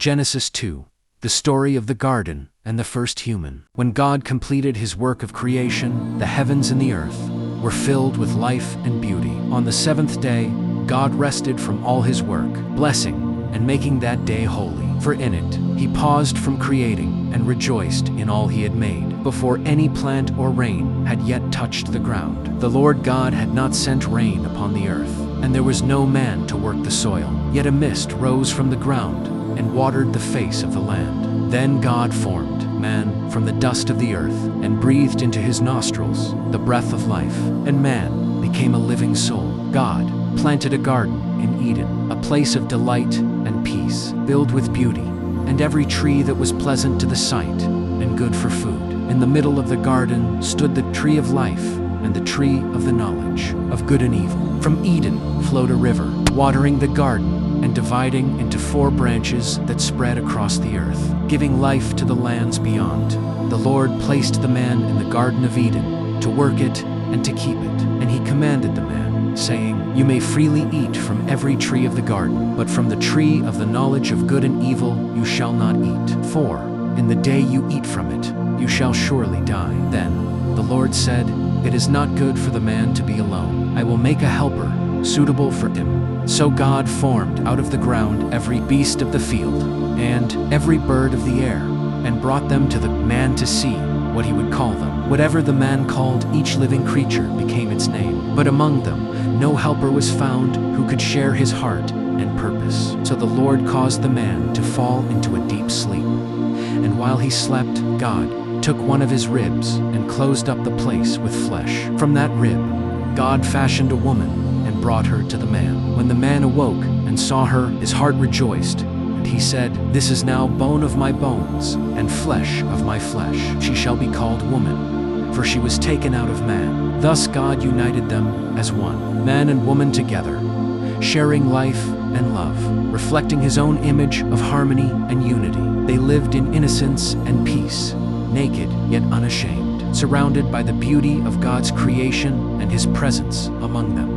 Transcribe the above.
Genesis 2. The story of the garden and the first human. When God completed his work of creation, the heavens and the earth were filled with life and beauty. On the seventh day, God rested from all his work, blessing and making that day holy. For in it, he paused from creating and rejoiced in all he had made, before any plant or rain had yet touched the ground. The Lord God had not sent rain upon the earth, and there was no man to work the soil. Yet a mist rose from the ground and watered the face of the land. Then God formed man from the dust of the earth and breathed into his nostrils the breath of life, and man became a living soul. God planted a garden in Eden, a place of delight and peace, filled with beauty, and every tree that was pleasant to the sight and good for food. In the middle of the garden stood the tree of life and the tree of the knowledge of good and evil. From Eden flowed a river, watering the garden and dividing into 4 branches that spread across the earth, giving life to the lands beyond. The Lord placed the man in the Garden of Eden to work it and to keep it. And he commanded the man, saying, "You may freely eat from every tree of the garden, but from the tree of the knowledge of good and evil you shall not eat. For in the day you eat from it, you shall surely die." Then the Lord said, "It is not good for the man to be alone. I will make a helper suitable for him." So God formed out of the ground every beast of the field and every bird of the air, and brought them to the man to see what he would call them. Whatever the man called each living creature became its name. But among them no helper was found who could share his heart and purpose. So the Lord caused the man to fall into a deep sleep. And while he slept, God took one of his ribs and closed up the place with flesh. From that rib, God fashioned a woman and brought her to the man. When the man awoke and saw her, his heart rejoiced, and he said, "This is now bone of my bones and flesh of my flesh. She shall be called woman, for she was taken out of man." Thus God united them as one, man and woman together, sharing life and love, reflecting his own image of harmony and unity. They lived in innocence and peace, naked yet unashamed, surrounded by the beauty of God's creation and his presence among them.